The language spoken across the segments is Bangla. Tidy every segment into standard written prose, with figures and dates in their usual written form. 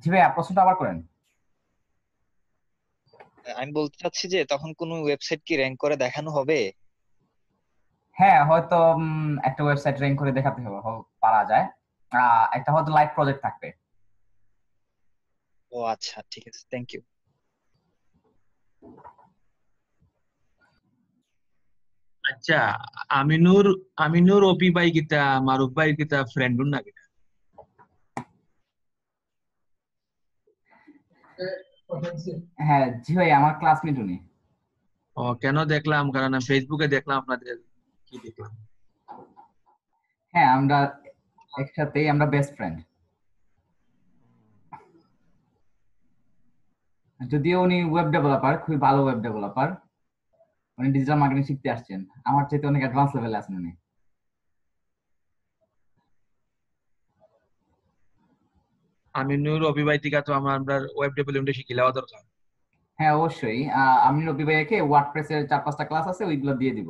জি ভাই, প্রশ্নটা আবার করেন। আমি বলতে চাচ্ছি যে তখন কোন ওয়েবসাইট কি র্যাঙ্ক করে দেখানো হবে? হ্যাঁ, হয়তো একটা ওয়েবসাইট র্যাঙ্ক করে দেখাতে হবে, পারা যায়। একটা হয়তো লাইভ প্রজেক্ট থাকবে। ও আচ্ছা, ঠিক আছে, থ্যাংক ইউ। আচ্ছা, আমিনুর আমিনুর অপি ভাই কিতা মারুফ ভাই কিতা ফ্রেন্ড না কিতা? হ্যাঁ জি ভাই, আমার ক্লাসমেট উনি। ও কেন দেখলাম, কারণ আমি ফেসবুকে দেখলাম আপনাদের, কি দেখলাম। হ্যাঁ, আমরা একসাথেই, আমরা বেস্ট ফ্রেন্ড। যদিও উনি ওয়েব ডেভেলপার, খুবই ভালো ওয়েব ডেভেলপার। উনি ডিজিটাল মার্কেটিং শিখতে আসছেন, আমার চাইতে অনেক অ্যাডভান্স লেভেলে আছেন উনি। আমিনুর অপি ভাই থেকে তো আমরা ওয়েব ডেভেলপমেন্ট শিখিলেও দরকার। হ্যাঁ অবশ্যই, আমি রবি ভাইয়াকে ওয়ার্ডপ্রেস এর 4-5টা ক্লাস আছে, ওইগুলো দিয়ে দিব।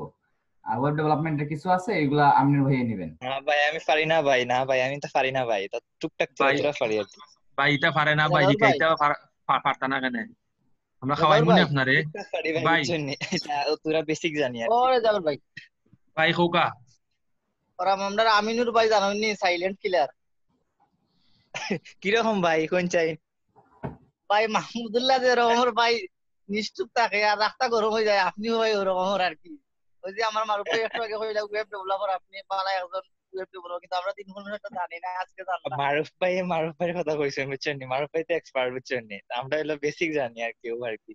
আর ওয়েব ডেভেলপমেন্টের কিছু আছে, এগুলা আমিনুর ভাইয়া নেবেন। না ভাই, আমি পারি না ভাই, না ভাই, আমি তো পারি না ভাই, তা টুকটাক তুরা ভাই তুরা পারি আর কি। ভাই এটা পারে না ভাই, রাজাউর ভাই, শিখাইতে পারতা না কেন? আমরা রাজাউর খাওয়াইমুনি ভাই, আপনারে। টুকটাক পারি ভাই, ভাই বুঝছেন নি? এটা ও তুরা বেসিক জানি আর ও কি। রাজাউর ভাই, ভাই খোকা। ওরা আমরা আমিনুর ভাই জানেননি, সাইলেন্ট কিলার। কিরকম ভাই, কোন চাই? ভাই মাহমুদুল্লাহ যে রকমের ভাই নিশ্চুপ থাকে আর রাস্তা গরম হয়ে যায়, আপনিও ভাই ওরকমের আর কি। ওই যে আমার মারুফ ভাই একটু আগে হইলা ওয়েব ডেভেলপার, আপনি পালায় একজন ওয়েব ডেভেলপার, কিন্তু আমরা 3 ঘন্টা জানি না, আজকে জানলাম। মারুফ ভাইয়ের কথা কইছেন, বুঝছেন নি? মারুফ ভাই তো এক্সপার্ট, বুঝছেন নি? তা আমরা হলো বেসিক জানি আর কি, ও আর কি,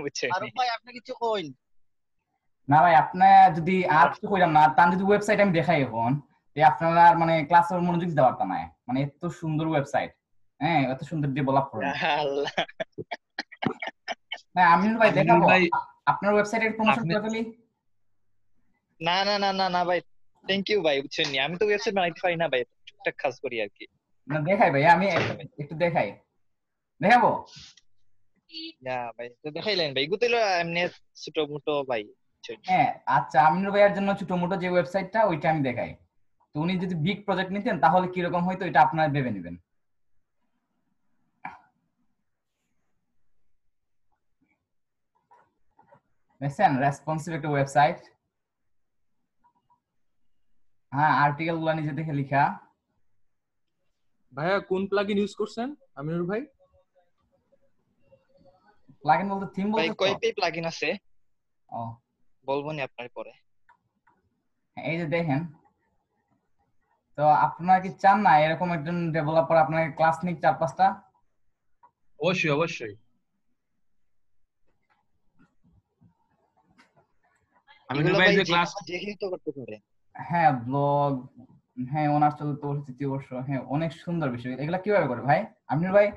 বুঝছেন নি? মারুফ ভাই আপনি কিছু কইন। না ভাই, আপনার যদি আর কিছু কইলাম না, তার যদি ওয়েবসাইট আমি দেখাই এখন, আপনারা মানে ক্লাসের মনোযোগ দিতে পারতাম না। মানে এত সুন্দর ওয়েবসাইট, হ্যাঁ এত সুন্দর ডেভেলপ করেন। আল্লাহ। হ্যাঁ আমিনুর ভাই, আমিনুর দেখাবো। ভাই আপনার ওয়েবসাইটের প্রমোশন আপনি করে ফেলি। না না না না না ভাই, থ্যাংক ইউ ভাই, বুঝছেন নি? আমি তো ওয়েবসাইট বানাইতে পারি না ভাই, টুকটাক কাজ করি আর কি। না দেখাই ভাই, আমি বুঝছেন না ভাই? একটু দেখাই, দেখাবো। না ভাই, তো দেখাইলেন ভাই, গুতিলো এমনি ছোট মোটো ভাই, বুঝছেন নি? হ্যাঁ আচ্ছা, আমিনুর ভাইয়ের জন্য ছোট মোটো যে ওয়েবসাইটটা, ওইটা আমি দেখাই। তো উনি যদি বিগ প্রজেক্ট নিতেন তাহলে কিরকম হয়তো, এটা আপনারা ভেবে নেবেন। দেখছেন, রেসপন্সিভ একটা ওয়েবসাইট। হ্যাঁ, আর্টিকেল গুলো নিজে দেখে লিখা। ভাইয়া কোন প্লাগইন ইউজ করছেন আমিনুর ভাই? প্লাগইন বলতে থিম ভাই বলতে তো। কয়টাই প্লাগইন আছে ও বলবো নি আপনার পরে। হ্যাঁ, এই যে দেখেন। তো আপনারা কি চান না এরকম একজন ডেভেলপার আপনাকে ক্লাস নিক 4-5টা? অবশ্যই অবশ্যই। আমিনুর এগুলো ভাই ভাই যে যে ক্লাস, কোনো যে কেউ তো করতে পারে। হ্যাঁ ব্লগ, হ্যাঁ অনার্স চতুর্থ বর্ষ তৃতীয় বর্ষ, হ্যাঁ অনেক সুন্দর বিষয়। এগুলা কিভাবে করে ভাই আমিনুর ভাই?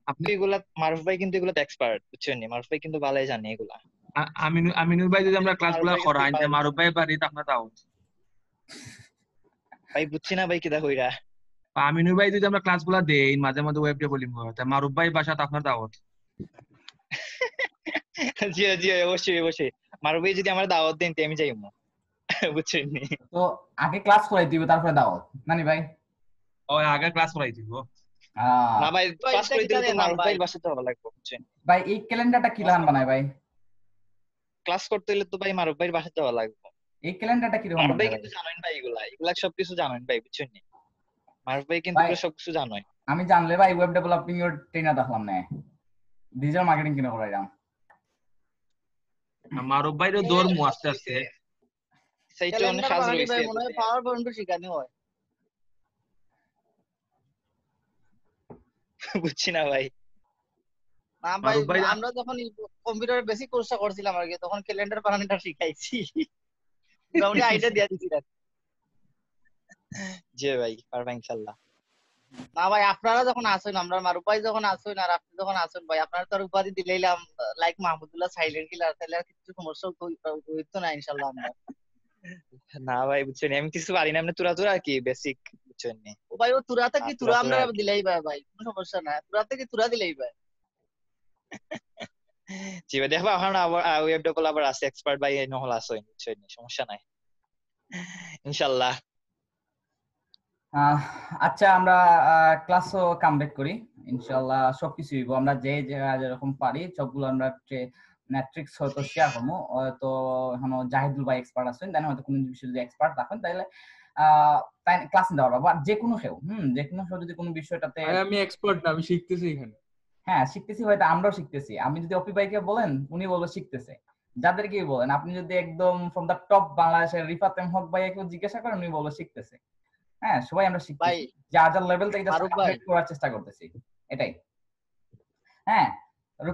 আপনি এগুলা মারুফ ভাই কিন্তু এগুলো এক্সপার্ট, বুঝছেন নি? মারুফ ভাই কিন্তু ভালোই জানে এগুলা। আমিনুর ভাই যদি আমরা মারুফ ক্লাসগুলো ভাইয়ের কাছ থেকে করাই, পারবে। মারুফ ভাই বাড়িতে আপনার দাও। ভাই বুঝছি না ভাই, কিদা কইরা। আমিনুর ভাই যদি আমরা ক্লাসগুলো দেই মাঝে মধ্যে ওয়েব ডেভেলপিং, তা মারুফ ভাই বাসাতে আপনার দাওয়াত। জি জি, অবশ্যই অবশ্যই। মারুফ ভাই যদি আমার দাওয়াত দেন তো আমি যাইবো, বুঝছেন নি? তো আগে ক্লাস করাই দিবে, তারপরে দাওয়াত নানি ভাই। ও আগে ক্লাস করাই দিব। আহ না ভাই, ভাই ক্লাস এটা করে কিটা দিলে তো দিয়ে নাম মারুফ ভাই? ভাইয়ের বাসাতে যাওয়া লাগবে, বুঝছেন? ভাই এই ক্যালেন্ডারটা কি লাগান বানায় ভাই? ক্লাস করতে হলে তো ভাই মারুফ ভাইয়ের বাসাতে যাওয়া লাগবে। এই ক্যালেন্ডারটা কিরকম মারুফ ভাই বানায় ভাই? কিন্তু জানেন ভাই, এগুলা এগুলা সবকিছু জানেন ভাই, বুঝছেন নি? মারুফ ভাই কিন্তু ভাই এগুলো সবকিছু জানেন। আমি জানলে ভাই ওয়েব ডেভেলপিং এর ট্রেনার দেখলাম না, ডিজিটাল মার্কেটিং কিনা করাইলাম। মারুফ ভাইরও এ দৌড়মু কাজ আস্তে রইছে, আস্তে। সেইটা অনেক ক্যালেন্ডার কাজ বানানি রইছে ভাই মনে হয় বুঝলি? পাওয়ার পয়েন্ট শিখানি হয়। বুঝছি না ভাই। না ভাই, মারুফ ভাই আমরা যখন কম্পিউটারের বেসিক কোর্সটা করছিলাম আর কি, তখন ক্যালেন্ডার বানানোটা শিখাইছি, মোটামুটি আইডিয়া দিয়ে দিছি আর কি। জি ভাই, পারবা ইনশাল্লাহ। না ভাই, আপনারা যখন আসেন, আমরা মারুফ ভাই যখন আসেন আর আপনি যখন আসেন ভাই, আপনারা তো আর উপাধি দিলাম লাইক মাহমুদুল্লাহ সাইলেন্ট কিলার, তাহলে আর কিছু সমস্যা হইতো না ইনশাল্লাহ আমরা। না ভাই, বুঝছেন আমি কিছু পারি না, এমনি তুরা তুরা আর কি, বেসিক, বুঝছেন নি? ও ভাই, ও তুরাতে কি তুরা তুরা তুরা আমরা আর কি। দিলেই ভাই, ভাই কোনো সমস্যা নাই, তুরাতে কি তুরা দিলেই ভাই। জি ভাই, দেখবা এখন আবার ওয়েব ডেভেলপার আছে, এক্সপার্ট ভাই নহল আছে, বুঝছেন নি? সমস্যা নাই ইনশাল্লাহ। আহ, আচ্ছা আমরা ক্লাসও কামব্যাক করি ইনশাআল্লাহ। সবকিছু হইব, আমরা যে যেরকম পারি সবগুলো আমরা ম্যাট্রিক্স হয়তো শেয়ার করবো। হয়তো এখন জাহিদুল ভাই এক্সপার্ট আছেন, দেন হয়তো কোনো বিষয়ে যদি এক্সপার্ট থাকেন তাহলে তাই ক্লাস নিতে পারবো। বা যে কোনো কেউ যে কোনো কেউ যদি কোনো বিষয়টাতে, ভাই আমি এক্সপার্ট না, আমি শিখতেছি এখানে। হ্যাঁ শিখতেছি, হয়তো আমরাও শিখতেছি। আপনি যদি অপি ভাইকে বলেন উনি বলবে শিখতেছে, যাদেরকে বলেন। আপনি যদি একদম ফ্রম দ্য টপ বাংলাদেশের রিফাত এম হক ভাইয়াকেও জিজ্ঞাসা করেন উনি বলবে শিখতেছে। হ্যাঁ সবাই আমরা ভাই শিখতেছি, যার যার লেভেল থেকে জাস্ট মারুফ ভাই, আপডেট করার চেষ্টা করতেছি, এটাই। হ্যাঁ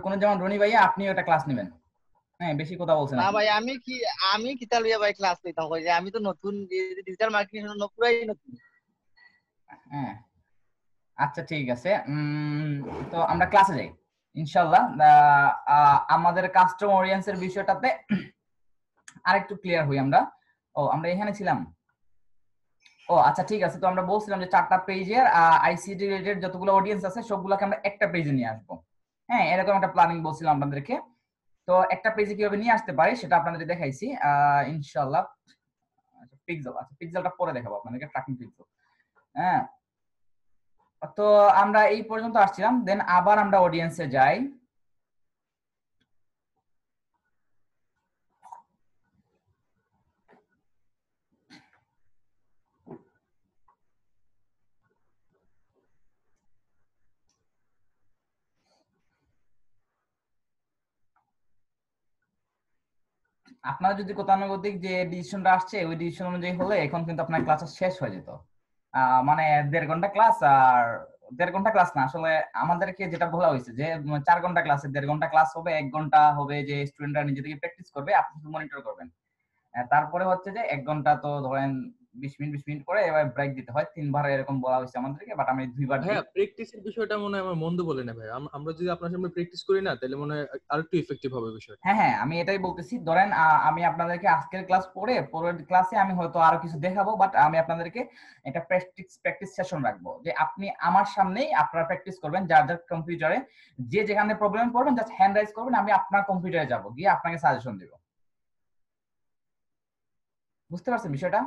কোনো যেমন রনি ভাইয়া আপনিও একটা ক্লাস নেবেন। হ্যাঁ বেশি কথা বলছেন না আপনি। ভাই আমি কি তালিয়া ভাই ক্লাস নিতাম কই যে আমি তো নতুন ডিজিটাল মার্কেটিং পুরাই নতুন। হ্যাঁ আচ্ছা ঠিক আছে, তো আমরা ক্লাসে যাই ইনশাল্লাহ। আমাদের কাস্টমার অডিয়েন্সের বিষয়টাতে আরেকটু ক্লিয়ার হই আমরা। আমরা এখানে ছিলাম। আচ্ছা ঠিক আছে, তো আমরা বলছিলাম যে 4টা পেজের আইসিটি রিলেটেড যতগুলো অডিয়েন্স আছে সবগুলোকে আমরা একটা পেজে নিয়ে আসবো। হ্যাঁ এরকম একটা প্ল্যানিং বলছিলাম আপনাদেরকে। তো একটা পেজে কিভাবে নিয়ে আসতে পারি সেটা আপনাদের দেখাইছি ইনশাআল্লাহ। আচ্ছা পিক্সেলটা পরে দেখাবো আপনাদেরকে, ট্র্যাকিং পিক্সেল। হ্যাঁ তো আমরা এই পর্যন্ত আসছিলাম, দেন আবার আমরা অডিয়েন্সে যাই। আপনারা যদি গতানুগতিক যে ডিসিশনটা আসছে ওই ডিসিশন অনুযায়ী হলে এখন কিন্তু আপনার ক্লাস শেষ হয়ে যেত। মানে 1.5 ঘন্টা ক্লাস, আর 1.5 ঘন্টা ক্লাস না, আসলে আমাদেরকে যেটা বলা হয়েছে যে 4 ঘন্টা ক্লাসে 1.5 ঘন্টা ক্লাস হবে, 1 ঘন্টা হবে যে স্টুডেন্টরা নিজে থেকে প্র্যাকটিস করবে, আপনি শুধু মনিটর করবেন। তারপরে হচ্ছে যে 1 ঘন্টা তো ধরেন 20 মিনিট করে এবার ব্রেক দিতে হয়, 3 বার এরকম বলা হয়েছে আমাদেরকে, বাট আমি 2 বার দিই। ভাইয়া প্র্যাকটিসের বিষয়টা মনে হয় আমার মন্দ বলে না ভাই, আমরা যদি আপনার সামনে প্র্যাকটিস করি না তাহলে মনে হয় আরেকটু ইফেক্টিভ হবে বিষয়টা। হ্যাঁ হ্যাঁ আমি এটাই বলতেছি। ধরেন আমি আপনাদেরকে আজকের ক্লাস পরের ক্লাসে আমি হয়তো আরো কিছু দেখাবো, বাট আমি আপনাদেরকে একটা প্র্যাকটিস সেশন রাখবো যে আপনি আমার সামনেই আপনারা প্র্যাকটিস করবেন, যার যার কম্পিউটারে যে যেখানে প্রবলেম পড়বেন জাস্ট হ্যান্ড রাইজ করবেন, আমি আপনার কম্পিউটারে যাব, গিয়ে আপনাকে সাজেশন দেব। বুঝতে পারছেন বিষয়টা?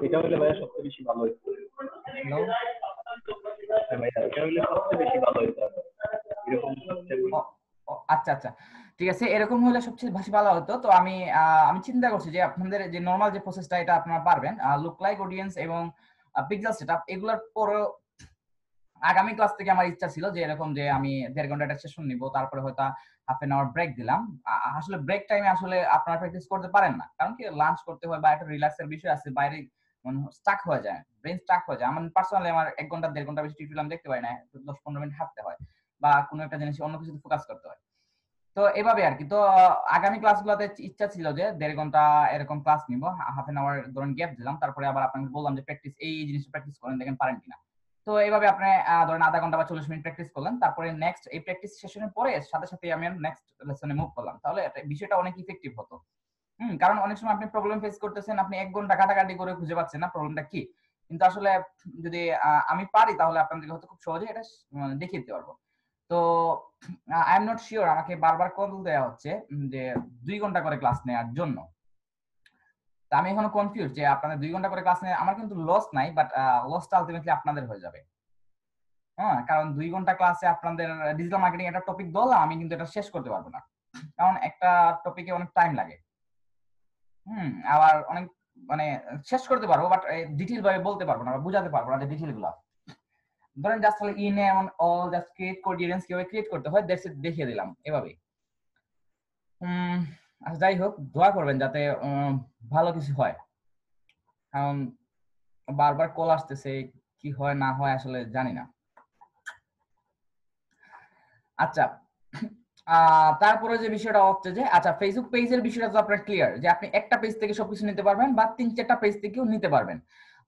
এটা হলে ভাইয়া সবচেয়ে বেশি ভালো হতো। হ্যালো হ্যাঁ ভাইয়া, এটা হলে সবচেয়ে বেশি ভালো হতো। এরকম সবচেয়ে আচ্ছা আচ্ছা ঠিক আছে, এরকম হলে সবচেয়ে বেশি ভালো হতো। তো আমি চিন্তা করছি যে আপনাদের যে নর্মাল যে প্রসেসটা এটা আপনারা পারবেন, লুক লাইক অডিয়েন্স এবং পিক্সেল সেটআপ এগুলোর পর আগামী ক্লাস থেকে আমার ইচ্ছা ছিল যে এরকম যে আমি 1.5 ঘন্টা একটা সেশন নিব, তারপরে হয়তো হাফ এন আওয়ার ব্রেক দিলাম। আসলে ব্রেক টাইমে আসলে আপনারা প্র্যাকটিস করতে পারেন না, কারণ কি লাঞ্চ করতে হয় বা একটা রিল্যাক্সের বিষয় আছে, বাইরে স্টাক হয়ে যায়, ব্রেন স্টাক হয়ে যায়। আমার পার্সোনালি আমার 1 ঘন্টা 1.5 ঘন্টা বেশি টিভি ফিল্ম দেখতে পাই না, 10-15 মিনিট হাঁটতে হয় বা কোনো একটা জিনিস অন্য কিছুতে ফোকাস করতে হয়। তো এভাবে আর কি। তো আগামী ক্লাসগুলোতে ইচ্ছা ছিল যে 1.5 ঘন্টা এরকম ক্লাস নিব, হাফ এন আওয়ার ধরেন গ্যাপ দিলাম, তারপরে আবার আপনাকে বললাম যে প্র্যাকটিস এই জিনিসটা প্র্যাকটিস করেন, দেখেন পারেন কিনা। তো এইভাবে আপনি ধরেন আধা ঘন্টা বা 40 মিনিট প্র্যাকটিস করলেন, তারপরে নেক্সট এই প্র্যাকটিস সেশনের পরে সাথে সাথে আমি নেক্সট লেসনে মুভ করলাম, তাহলে বিষয়টা অনেক ইফেক্টিভ হতো। কারণ অনেক সময় আপনি প্রবলেম ফেস করতেছেন, আপনি 1 ঘন্টা কাটাকাটি করে খুঁজে পাচ্ছেন না প্রবলেমটা কি, কিন্তু আসলে যদি আমি পারি তাহলে আপনাদেরকে হয়তো খুব সহজে এটা দেখিয়ে দিতে পারবো। তো আই এম নট শিওর, আমাকে বারবার কল দেওয়া হচ্ছে যে 2 ঘন্টা করে ক্লাস নেওয়ার জন্য। তা আমি এখনো কনফিউজ যে আপনাদের 2 ঘন্টা করে ক্লাস নেওয়া আমার কিন্তু লস নাই, বাট লসটা আলটিমেটলি আপনাদের হয়ে যাবে। হ্যাঁ কারণ 2 ঘন্টা ক্লাসে আপনাদের ডিজিটাল মার্কেটিং একটা টপিক বললাম, আমি কিন্তু এটা শেষ করতে পারবো না, কারণ একটা টপিকে অনেক টাইম লাগে। আবার অনেক মানে শেষ করতে পারবো, বাট ডিটেইল ভাবে বলতে পারবো না বা বুঝাতে পারবো না যে ডিটেইল গুলো। ধরেন জাস্ট খালি in and all just create audience কিভাবে ক্রিয়েট করতে হয় দ্যাটস ইট দেখিয়ে দিলাম এভাবেই। আচ্ছা যাই হোক, দোয়া করবেন যাতে ভালো কিছু হয়, কারণ বারবার কল আসতেছে, কি হয় না হয় আসলে জানি না। আচ্ছা তারপরে যে বিষয়টা হচ্ছে যে আচ্ছা ফেসবুক পেজের বিষয়টা তো আপনার ক্লিয়ার যে আপনি একটা পেজ থেকে সবকিছু নিতে পারবেন বা 3-4টা পেজ থেকেও নিতে পারবেন,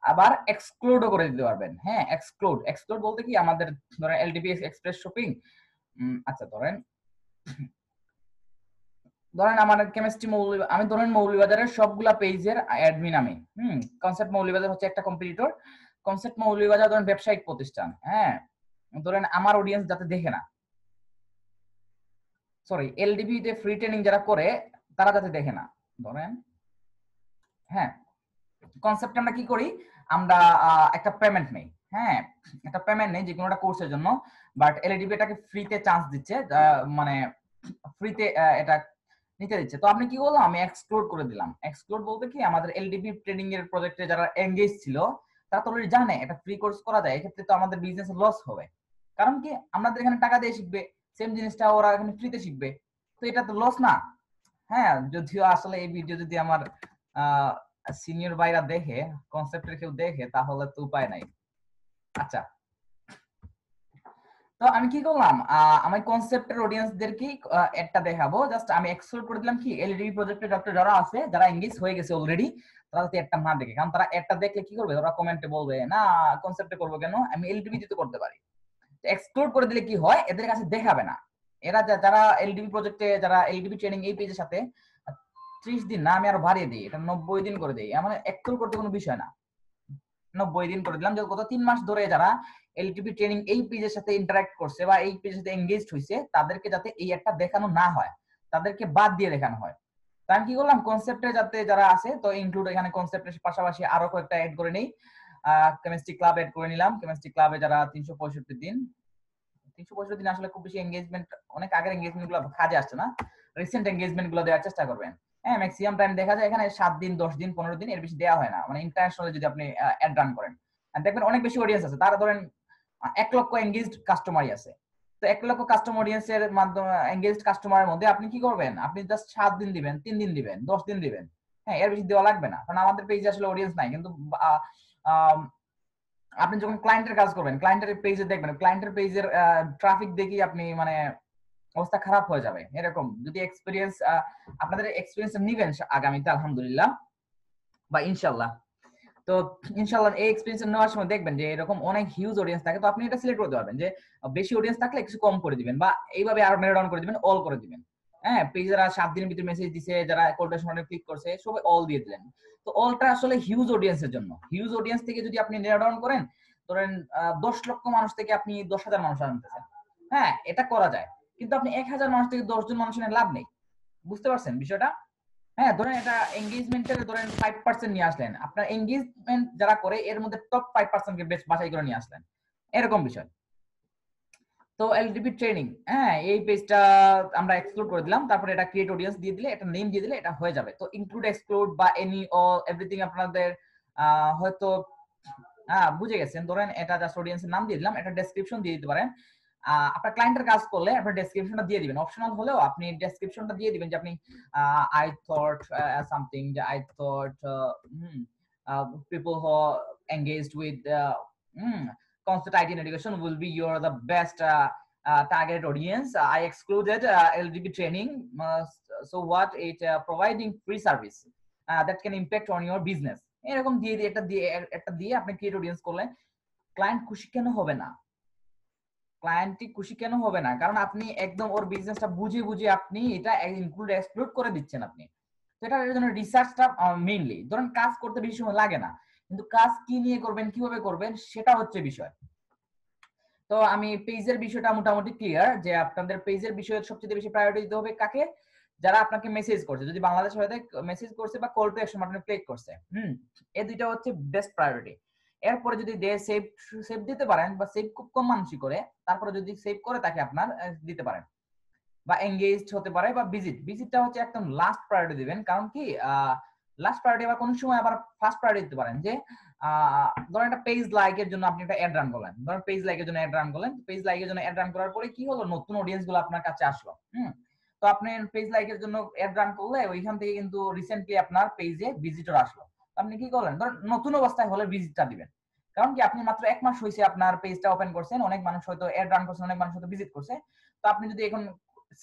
আবার এক্সক্লুডও করে দিতে পারবেন। হ্যাঁ এক্সক্লুড বলতে কি আমাদের ধরেন এলডিপি এক্সপ্রেস শপিং, আচ্ছা ধরেন আমার কেমিস্ট্রি আমি ধরেন মৌলভীবাজারের সবগুলা পেজের অ্যাডমিন আমি। কনসেপ্ট মৌলভীবাজার হচ্ছে একটা কম্পিটিটর, কনসেপ্ট মৌলভীবাজার ধরেন ব্যবসায়িক প্রতিষ্ঠান। হ্যাঁ ধরেন আমার অডিয়েন্স যাতে দেখে না, সরি এলডিবি তে ফ্রি ট্রেনিং যারা করে তারা যাতে দেখে না, ধরেন হ্যাঁ কনসেপ্ট আমরা কি করি, আমরা একটা পেমেন্ট নেই, হ্যাঁ একটা পেমেন্ট নেই যে কোনো একটা কোর্সের জন্য, বাট এলএডিবি এটাকে ফ্রিতে চান্স দিচ্ছে, মানে ফ্রিতে এটা নিতে দিচ্ছে। তো আপনি কি করলাম, আমি এক্সক্লুড করে দিলাম। এক্সক্লুড বলতে কি, আমাদের এলডিবি ট্রেনিং এর প্রজেক্টে যারা এঙ্গেজ ছিল তারা তো অলরেডি জানে এটা ফ্রি কোর্স করা যায়, এক্ষেত্রে তো আমাদের বিজনেস লস হবে। কারণ কি, আমাদের এখানে টাকা দিয়ে শিখবে, সেম জিনিসটা ওরা এখানে ফ্রিতে শিখবে, তো এটা তো লস না। হ্যাঁ, যদিও আসলে এই ভিডিও যদি আমার সিনিয়র ভাইরা দেখে, কনসেপ্টের কেউ দেখে, তাহলে তো উপায় নাই। আচ্ছা, তো আমি কি করলাম, আমি কনসেপ্টের অডিয়েন্সদেরকে একটা দেখাবো, জাস্ট আমি এক্সক্লুড করে দিলাম কি এলডিবি প্রজেক্টে যারা আছে, যারা এঙ্গেজ হয়ে গেছে অলরেডি, তারা যাতে একটা না দেখে, কারণ তারা একটা দেখলে কি করবে, ওরা কমেন্টে বলবে না কনসেপ্টে করবো কেন, আমি এলডিবি তে করতে পারি। এক্সক্লুড করে দিলে কি হয়, এদের কাছে দেখাবে না। এরা যারা এলডিবি প্রজেক্টে, যারা এলডিবি ট্রেনিং এই পেজের সাথে 30 দিন না, আমি আরো বাড়িয়ে দিই, এটা 90 দিন করে দিই, মানে এক্সক্লুড করতে কোনো বিষয় না, 90 দিন করে দিলাম। যে গত 3 মাস ধরে যারা এলটিপি ট্রেনিং এই পেজের সাথে ইন্টারঅ্যাক্ট করছে বা এই পেজের সাথে এনগেজড হইছে, তাদেরকে যাতে এই একটা দেখানো না হয়, তাদেরকে বাদ দিয়ে দেখানো হয়। তো আমি কি করলাম, কনসেপ্টে যাতে যারা আছে, তো ইনক্লুড এখানে কনসেপ্টের পাশাপাশি আরো কয়েকটা অ্যাড করে নেই। কেমিস্ট্রি ক্লাব অ্যাড করে নিলাম। কেমিস্ট্রি ক্লাবে যারা 365 দিন, 365 দিন আসলে খুব বেশি এনগেজমেন্ট, অনেক আগের এনগেজমেন্ট গুলো কাজে আসছে না, রিসেন্ট এনগেজমেন্ট গুলো দেওয়ার চেষ্টা করবেন। হ্যাঁ, ম্যাক্সিমাম টাইম দেখা যায় এখানে 7 দিন, 10 দিন, 15 দিন, এর বেশি দেওয়া হয় না, মানে ইন্টারন্যাশনালি যদি আপনি অ্যাড রান করেন, দেখবেন অনেক বেশি অডিয়েন্স আছে, তারা ধরেন 1 লক্ষ এনগেজড কাস্টমারই আছে। তো 1 লক্ষ কাস্টমার অডিয়েন্সের মাধ্যমে এনগেজড কাস্টমারের মধ্যে আপনি কি করবেন, আপনি জাস্ট 7 দিন দিবেন, 3 দিন দিবেন, 10 দিন দিবেন, হ্যাঁ এর বেশি দেওয়া লাগবে না, কারণ আমাদের পেজে আসলে অডিয়েন্স নাই। কিন্তু আপনি যখন ক্লায়েন্টের কাজ করবেন, ক্লায়েন্টের পেজে দেখবেন, ক্লায়েন্টের পেজের ট্রাফিক দেখি আপনি মানে অবস্থা খারাপ হয়ে যাবে। এরকম যদি এক্সপেরিয়েন্স, আপনাদের এক্সপেরিয়েন্স নিবেন আগামীতে আলহামদুলিল্লাহ বা ইনশাআল্লাহ। তো ইনশাআল্লাহ এই এক্সপেরিয়েন্স নেওয়ার সময় দেখবেন যে এরকম অনেক হিউজ অডিয়েন্স থাকে, তো আপনি এটা সিলেক্ট করতে পারবেন যে বেশি অডিয়েন্স থাকলে কিছু কম করে দিবেন, বা এইভাবে আরো নেরো ডাউন করে দিবেন, অল করে দিবেন। হ্যাঁ, পেজে যারা 7 দিনের ভিতরে মেসেজ দিছে, যারা কল টু অ্যাকশনে ক্লিক করছে, সবাই অল দিয়ে দিলেন। তো অলটা আসলে হিউজ অডিয়েন্সের জন্য। হিউজ অডিয়েন্স থেকে যদি আপনি নেরো ডাউন করেন, ধরেন 10 লক্ষ মানুষ থেকে আপনি 10,000 মানুষ আনতেছেন, হ্যাঁ এটা করা যায়। কিন্তু আপনি 1000 মানুষ থেকে 10 জন মানুষ এনে লাভ নেই, বুঝতে পারছেন বিষয়টা? হ্যাঁ, ধরেন এটা এনগেজমেন্টের ধরেন 5% নিয়ে আসলেন, আপনার এনগেজমেন্ট যারা করে এর মধ্যে টপ 5% কে বেশ বাছাই করে নিয়ে আসলেন, এরকম বিষয়। তো এলডিপি ট্রেনিং, হ্যাঁ এই পেজটা আমরা এক্সক্লুড করে দিলাম, তারপরে এটা ক্রিয়েট অডিয়েন্স দিয়ে দিলে, এটা নেম দিয়ে দিলে এটা হয়ে যাবে। তো ইনক্লুড, এক্সক্লুড বা এনি অল এভরিথিং আপনাদের হয়তো বুঝে গেছেন। ধরেন এটা জাস্ট অডিয়েন্সের নাম দিয়ে দিলাম, এটা ডেসক্রিপশন দিয়ে দিতে পারেন। আপনার ক্লায়েন্টের কাজ করলে আপনার ডেসক্রিপশনটা দিয়ে দিবেন, অপশনাল হলেও আপনি ডেসক্রিপশনটা দিয়ে দিবেন যে আপনি আই থট সামথিং, যে I thought people who are engaged with concept IT and education will be your the best target audience. I excluded LDB training, so what it providing free service that can impact on your business. এরকম দিয়ে একটা দিয়ে আপনি ক্রিয়েট অডিয়েন্স করলে ক্লায়েন্ট খুশি কেন হবে না? ক্লায়েন্টটি খুশি কেন হবে না? কারণ আপনি একদম ওর বিজনেসটা বুঝে আপনি এটা ইনক্লুড এক্সক্লুড করে দিচ্ছেন আপনি। তো এটার জন্য রিসার্চটা মেইনলি, ধরেন কাজ করতে বেশি সময় লাগে না, কিন্তু কাজ কি নিয়ে করবেন, কিভাবে করবেন, সেটা হচ্ছে বিষয়। তো আমি পেজের বিষয়টা মোটামুটি ক্লিয়ার, যে আপনাদের পেজের বিষয়ে সবচেয়ে বেশি প্রায়োরিটি দিতে হবে কাকে? যারা আপনাকে মেসেজ করছে, যদি বাংলাদেশ হয়ে থাকে মেসেজ করছে বা কল টু অ্যাকশন বাটনে ক্লিক করছে, এই দুইটা হচ্ছে বেস্ট প্রায়োরিটি। এরপরে যদি সেভ দিতে পারেন, বা সেভ খুব কম মানুষই করে, তারপরে যদি সেভ করে তাকে আপনার দিতে পারেন, বা এনগেজড হতে পারে, বা ভিজিটটা হচ্ছে একদম লাস্ট প্রায়োরিটি দিবেন। কারণ কি লাস্ট প্রায়োরিটি, আবার কোন সময় আবার ফার্স্ট প্রায়োরিটি দিতে পারেন। যে ধরেন একটা পেজ লাইকের জন্য আপনি একটা অ্যাড রান করলেন, ধরেন পেজ লাইকের জন্য অ্যাড রান করলেন, পেজ লাইকের জন্য অ্যাড রান করার পরে কি হলো, নতুন অডিয়েন্স গুলো আপনার কাছে আসলো। তো আপনি পেজ লাইকের জন্য অ্যাড রান করলে ওইখান থেকে কিন্তু রিসেন্টলি আপনার পেজে ভিজিটর আসলো, আপনি কি করলেন, ধরেন নতুন অবস্থায় হলে ভিজিটটা দিবেন। কারণ কি আপনি মাত্র 1 মাস হয়েছে আপনার পেজটা ওপেন করছেন, অনেক মানুষ হয়তো অ্যাড রান করছেন, অনেক মানুষ হয়তো ভিজিট করছে। তো আপনি যদি এখন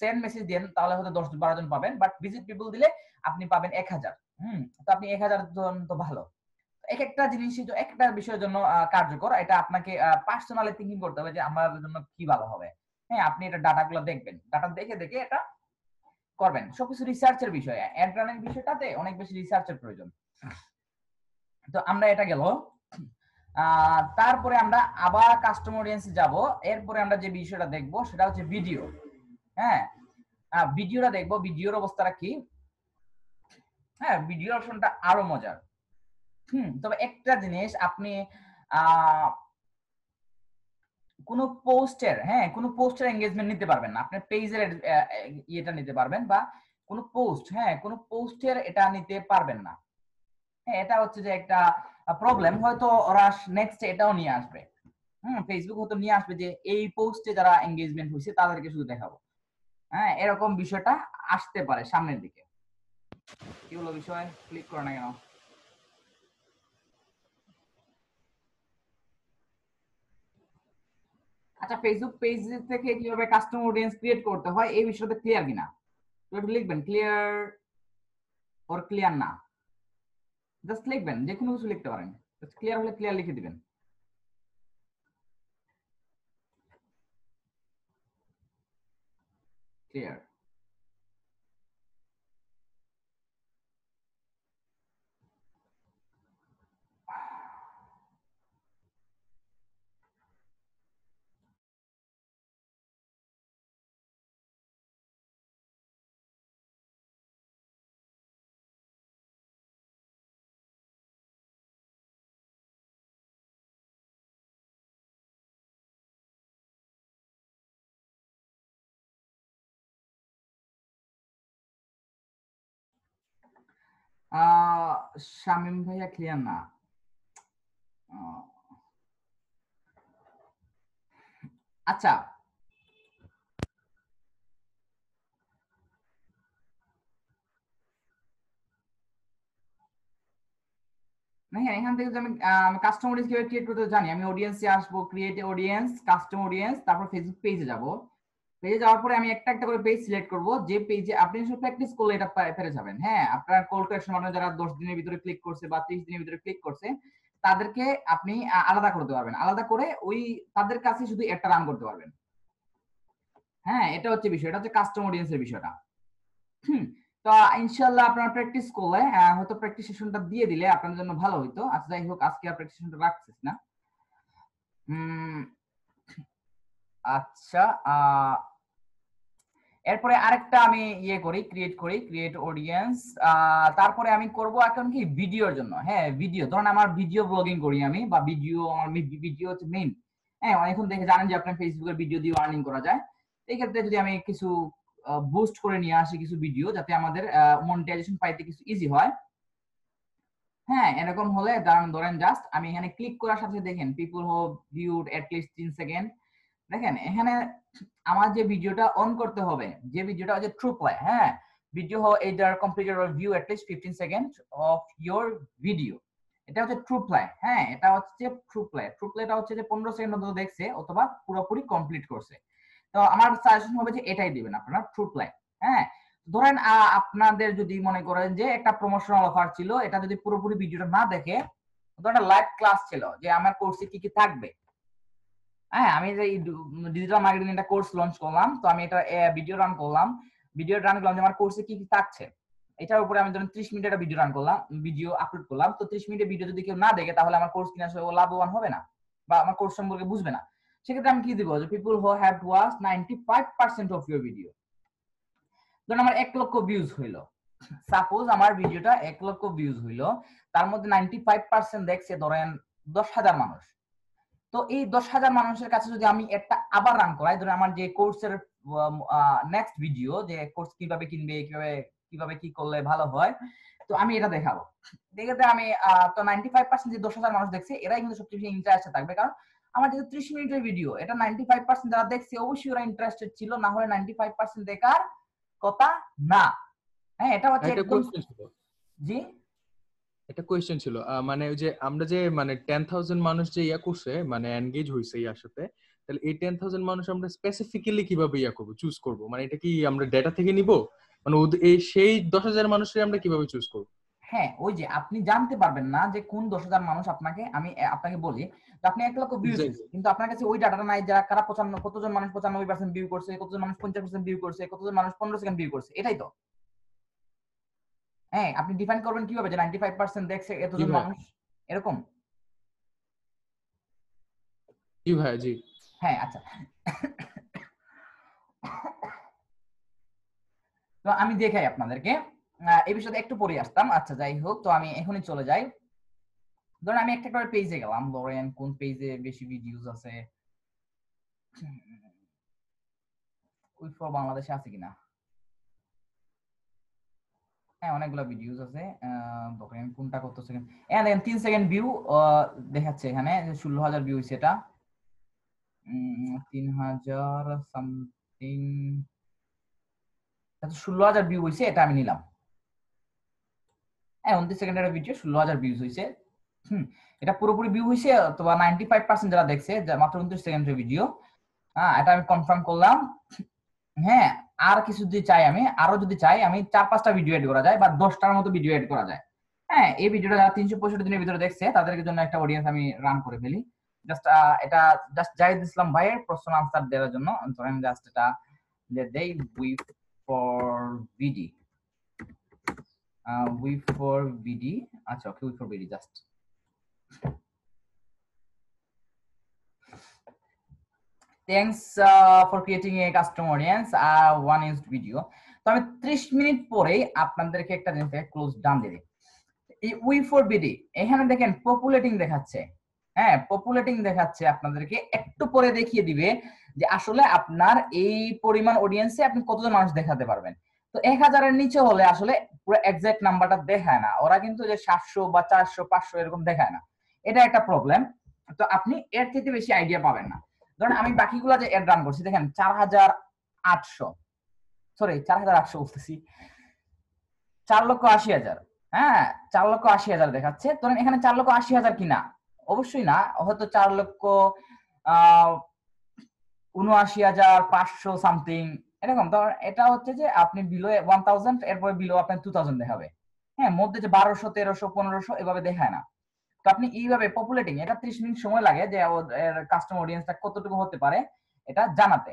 সেন্ড মেসেজ দেন তাহলে হয়তো 10-12 জন পাবেন, বাট ভিজিট পিপল দিলে আপনি পাবেন 1000। তো আপনি 1000 জন তো ভালো। এক একটা জিনিস, একটা বিষয়ের জন্য কার্যকর, এটা আপনাকে পার্সোনালি থিঙ্কিং করতে হবে যে আমাদের জন্য কি ভালো হবে। হ্যাঁ, আপনি এটা ডাটাগুলো দেখবেন, ডাটা দেখে এটা করবেন। সবকিছু রিসার্চের বিষয়, অ্যাড রানের বিষয়টাতে অনেক বেশি রিসার্চের প্রয়োজন। তো আমরা এটা গেল, তারপরে আমরা আবার কাস্টমার অডিয়েন্সে যাব। এরপরে আমরা যে বিষয়টা দেখব সেটা হচ্ছে ভিডিও। হ্যাঁ, ভিডিওটা দেখবো, ভিডিওর অবস্থাটা কি। হ্যাঁ, ভিডিও অপশনটা আরো মজার। তবে একটা জিনিস আপনি আহ কোন পোস্টের কোন পোস্টের এঙ্গেজমেন্ট নিতে পারবেন না, আপনার পেজের ইয়েটা নিতে পারবেন, বা কোন পোস্ট কোন পোস্টের এটা নিতে পারবেন না। হ্যাঁ, এটা হচ্ছে যে একটা প্রবলেম। হয়তো ওরা নেক্সট এটাও নিয়ে আসবে, ফেসবুক হয়তো নিয়ে আসবে যে এই পোস্টে যারা এঙ্গেজমেন্ট হয়েছে তাদেরকে শুধু দেখাবো। হ্যাঁ, এরকম বিষয়টা আসতে পারে সামনের দিকে। কি হলো বিষয়, ক্লিক করো না কেন? আচ্ছা, ফেসবুক পেজ থেকে কিভাবে কাস্টমার অডিয়েন্স ক্রিয়েট করতে হয় এই বিষয়টা ক্লিয়ার কিনা একটু লিখবেন, ক্লিয়ার ওর ক্লিয়ার না, জাস্ট লিখবেন, যে কোনো কিছু লিখতে পারেন, ক্লিয়ার হলে ক্লিয়ার লিখে দিবেন। ক্লিয়ার। শামিম ভাইয়া ক্লিয়ার না। আচ্ছা, হ্যাঁ, এখান থেকে আমি কাস্টম অডিয়েন্স কিভাবে ক্রিয়েট করতে জানি। আমি অডিয়েন্সে আসবো, ক্রিয়েট অডিয়েন্স, কাস্টম অডিয়েন্স, তারপর ফেসবুক পেজে যাব। পেজে যাওয়ার পরে আমি একটা একটা করে পেজ সিলেক্ট করব, যে পেজে আপনি শুধু প্র্যাকটিস করলে এটা পেরে যাবেন। হ্যাঁ, আপনার কল টু অ্যাকশন মানে যারা 10 দিনের ভিতরে ক্লিক করছে বা 30 দিনের ভিতরে ক্লিক করছে তাদেরকে আপনি আলাদা করতে পারবেন, আলাদা করে ওই তাদের কাছে শুধু একটা রান করতে পারবেন। হ্যাঁ, এটা হচ্ছে বিষয়, এটা হচ্ছে কাস্টম অডিয়েন্সের বিষয়টা। তো ইনশাআল্লাহ আপনারা প্র্যাকটিস করলে হয়তো প্র্যাকটিস সেশনটা দিয়ে দিলে আপনাদের জন্য ভালো হইতো। আচ্ছা, যাই হোক, আজকে আর প্র্যাকটিস সেশনটা রাখছিস না। আচ্ছা, এরপরে আরেকটা আমি ক্রিয়েট করি, ক্রিয়েট অডিয়েন্স। তারপরে আমি করব এখন কি ভিডিওর জন্য। হ্যাঁ, ভিডিও, ধরুন আমার ভিডিও ব্লগিং করি আমি, বা আমার ভিডিও হচ্ছে মেইন। হ্যাঁ, এখন দেখে জানেন যে আপনার ফেসবুকের ভিডিও দিয়ে আর্নিং করা যায়। এই ক্ষেত্রে যদি আমি কিছু বুস্ট করে নিয়ে আসি কিছু ভিডিও, যাতে আমাদের মনিটাইজেশন পাইতে কিছু ইজি হয়। হ্যাঁ, এরকম হলে ধরেন জাস্ট আমি এখানে ক্লিক করার সাথে দেখেন people who viewed at least 3 second. দেখেন এখানে আমার যে ভিডিওটা অন করতে হবে, যে ভিডিওটা হচ্ছে ট্রু প্লে। হ্যাঁ, video either completed or view at least 15 seconds of your video, এটা হচ্ছে ট্রু প্লে। হ্যাঁ, এটা হচ্ছে ট্রু প্লে। ট্রু প্লেটা হচ্ছে যে 15 সেকেন্ড অন্তত দেখছে অথবা পুরোপুরি কমপ্লিট করছে। তো আমার সাজেশন হবে যে এটাই দিবেন আপনারা, ট্রু প্লে। হ্যাঁ, ধরেন আপনাদের যদি মনে করেন যে একটা প্রমোশনাল অফার ছিল, এটা যদি পুরোপুরি ভিডিওটা না দেখে, ধরেন লাইভ ক্লাস ছিল যে আমার কোর্সে কি কি থাকবে। হ্যাঁ, আমি যে ডিজিটাল মার্কেটিং একটা কোর্স লঞ্চ করলাম, তো আমি এটা ভিডিও রান করলাম যে আমার কোর্সে কি কি থাকছে। এটার উপরে আমি ধরেন 30 মিনিট একটা ভিডিও রান করলাম, ভিডিও আপলোড করলাম। তো 30 মিনিটের ভিডিও যদি কেউ না দেখে তাহলে আমার কোর্স কিনা ও লাভবান হবে না, বা আমার কোর্স সম্পর্কে বুঝবে না। সেক্ষেত্রে আমি কি দিব, যে people who have watched 95% of your video. ধরুন আমার 1 লক্ষ ভিউজ হইলো, সাপোজ আমার ভিডিওটা 1 লক্ষ ভিউজ হইলো, তার মধ্যে 95% দেখছে ধরেন 10,000 মানুষ। তো এই 10,000 মানুষের কাছে যদি আমি একটা আবার রান করাই, ধরুন আমার যে কোর্সের নেক্সট ভিডিও, যে কোর্স কিভাবে কিনবে, কিভাবে কি করলে ভালো হয়, তো আমি এটা দেখাবো। দেখে আমি তো 95% যে 10,000 মানুষ দেখছে এরাই কিন্তু সবচেয়ে বেশি ইন্টারেস্টেড থাকবে, কারণ আমার যেহেতু 30 মিনিটের ভিডিও, এটা 95% যারা দেখছে অবশ্যই ওরা ইন্টারেস্টেড ছিল, না হলে 95% দেখার কথা না। হ্যাঁ, এটা হচ্ছে একদম। জি, একটা কোয়েশ্চেন ছিল, মানে ওই যে আমরা যে মানে 10,000 মানুষ যে ইয়া করছে, মানে এনগেজ হইছে ইয়ার সাথে, তাহলে এই 10,000 মানুষ আমরা স্পেসিফিক্যালি কিভাবে ইয়া করব, চুজ করব? মানে এটা কি আমরা ডেটা থেকে নিব? মানে এই সেই 10,000 মানুষের আমরা কিভাবে চুজ করব? হ্যাঁ, ওই যে আপনি জানতে পারবেন না যে কোন 10,000 মানুষ আমি আপনাকে বলি, আপনি 1 লক্ষ ভিউজ, কিন্তু আপনার কাছে ওই ডাটাটা নাই যারা কারা 95 কতজন মানুষ 95% ভিউ করছে, কতজন মানুষ 50% ভিউ করছে, কতজন মানুষ 15 সেকেন্ড ভিউ করছে, এটাই তো। হ্যাঁ, আপনি ডিফাইন করবেন কিভাবে যে 95% দেখছে এতজন মানুষ, এরকম। জি ভাই, জি। হ্যাঁ, আচ্ছা, তো আমি দেখাই আপনাদেরকে। এই বিষয়টা একটু পরে আসতাম। আচ্ছা, যাই হোক, তো আমি এখনই চলে যাই। ধরুন আমি একটা করে পেজে গেলাম, ধরেন কোন পেজে বেশি ভিডিওস আছে, উই ফর বাংলাদেশে আছে কিনা। হ্যাঁ অনেকগুলো ভিডিওস আছে, ধরেন কোনটা কত সেকেন্ড, দেখেন 3 সেকেন্ড ভিউ দেখাচ্ছে এখানে, 16,000 ভিউ হইছে এটা, 3000 সামথিং, 16,000 ভিউ হইছে, এটা আমি নিলাম। হ্যাঁ 29 সেকেন্ডের ভিডিও, 16,000 ভিউজ হইছে। এটা পুরোপুরি ভিউ হইছে অথবা 95% যারা দেখছে, মাত্র 29 সেকেন্ডের ভিডিও। হ্যাঁ এটা আমি কনফার্ম করলাম। হ্যাঁ আর কিছু যদি চাই, আমি আরো যদি চাই, আমি 4-5টা ভিডিও এড করা যায় বা 10টার মতো ভিডিও এড করা যায়। হ্যাঁ এই ভিডিওটা যারা 365 দিনের ভিতরে দেখছে তাদের জন্য একটা অডিয়েন্স আমি রান করে ফেলি। জাস্ট এটা জাস্ট জাহিদ ইসলাম ভাইয়ের প্রশ্ন আনসার দেওয়ার জন্য ধরেন জাস্ট এটা দেই, we for BD, we for BD, আচ্ছা okay we for BD just. Thanks for creating a custom audience, one used video. তো আমি 30 মিনিট পরেই আপনাদেরকে একটা জিনিস ক্লোজ ডান দিয়ে দিই। এই উই ফর বিডি এখানে দেখেন পপুলেটিং দেখাচ্ছে, হ্যাঁ পপুলেটিং দেখাচ্ছে, আপনাদেরকে একটু পরে দেখিয়ে দিবে যে আসলে আপনার এই পরিমাণ অডিয়েন্সে আপনি কতজন মানুষ দেখাতে পারবেন। তো 1000-এর নিচে হলে আসলে পুরো এক্সাক্ট নাম্বারটা দেখায় না, ওরা কিন্তু যে 700 বা 400 500 এরকম দেখায় না, এটা একটা প্রবলেম। তো আপনি এর থেকে বেশি আইডিয়া পাবেন না। ধরেন আমি বাকিগুলা যে এড রান করছি দেখেন 4,800, সরি 4,800 বলতেছি, 4,80,000, হ্যাঁ 4,80,000 দেখাচ্ছে। ধরেন এখানে 4,80,000 কিনা, অবশ্যই না, হয়তো 4,79,500 সামথিং এরকম। তো এটা হচ্ছে যে আপনি বিলো 1000, এরপরে বিলো আপনার 2000 দেখাবে, হ্যাঁ মধ্যে যে 1200 1300 1500 এভাবে দেখায় না। তো আপনি এইভাবে পপুলেটিং, এটা 30 মিনিট সময় লাগে যে কাস্টমার অডিয়েন্সটা কতটুকু হতে পারে এটা জানাতে।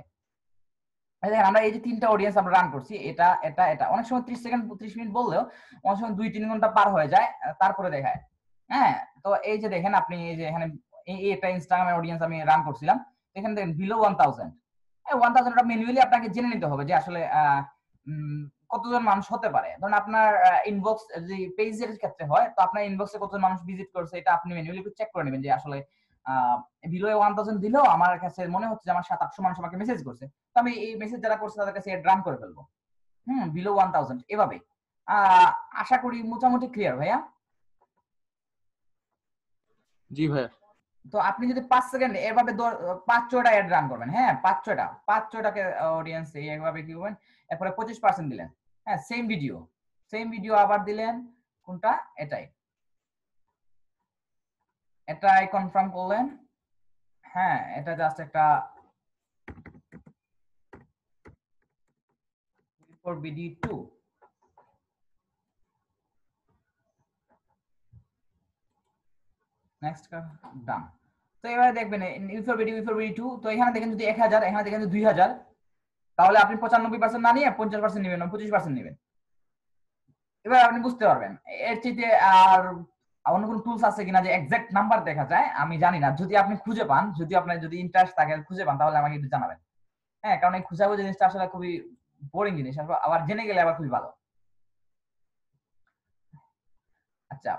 দেখেন আমরা এই যে 3টা অডিয়েন্স আমরা রান করছি, এটা এটা এটা অনেক সময় 30 সেকেন্ড 30 মিনিট বললেও অনেক সময় 2-3 ঘন্টা পার হয়ে যায়, তারপরে দেখায়। হ্যাঁ তো এই যে দেখেন আপনি এই যে এখানে এটা ইনস্টাগ্রামের অডিয়েন্স আমি রান করছিলাম, এখানে দেখেন বিলো 1000, 1000 এটা ম্যানুয়ালি আপনাকে জেনে নিতে হবে যে আসলে কতজন মানুষ হতে পারে। ধরুন আপনার ইনবক্স যে পেজের ক্ষেত্রে হয়, তো আপনার ইনবক্সে কতজন মানুষ ভিজিট করছে এটা আপনি ম্যানুয়ালি একটু চেক করে নেবেন যে আসলে বিলো 1000 দিলেও আমার কাছে মনে হচ্ছে যে আমার 700-800 মানুষ আমাকে মেসেজ করছে, তো আমি এই মেসেজ যারা করছে তাদের কাছে এড রান করে ফেলবো। বিলো 1000 এভাবে। আশা করি মোটামুটি ক্লিয়ার ভাইয়া। জি ভাইয়া। তো আপনি যদি 5 সেকেন্ড এভাবে 5-6টা এড রান করবেন, হ্যাঁ 5-6টাকে অডিয়েন্স এইভাবে কি করবেন, এরপরে 25% দিলেন, হ্যাঁ সেম ভিডিও আবার দিলেন, কোনটা এটাই কনফার্ম করলেন। হ্যাঁ এটা জাস্ট একটা ফর বিডি 2, নেক্সট ডান। তো এবারে দেখবেন ইউফর বিডি 2, তো এখানে দেখেন যদি 1000, এখানে দেখেন 2000, তাহলে আপনি 95% না নিয়ে 50% নেবেন, 25% নেবেন। এবার আপনি বুঝতে পারবেন। এর চেয়ে আর অন্য কোন টুলস আছে কিনা যে এক্সাক্ট নাম্বার দেখা যায় আমি জানি না, যদি আপনি খুঁজে পান, যদি আপনার যদি ইন্টারেস্ট থাকে খুঁজে পান, তাহলে আমাকে একটু জানাবেন। হ্যাঁ কারণ এই খুঁজাবো জিনিসটা আসলে খুবই বোরিং জিনিস, আবার জেনে গেলে আবার খুবই ভালো। আচ্ছা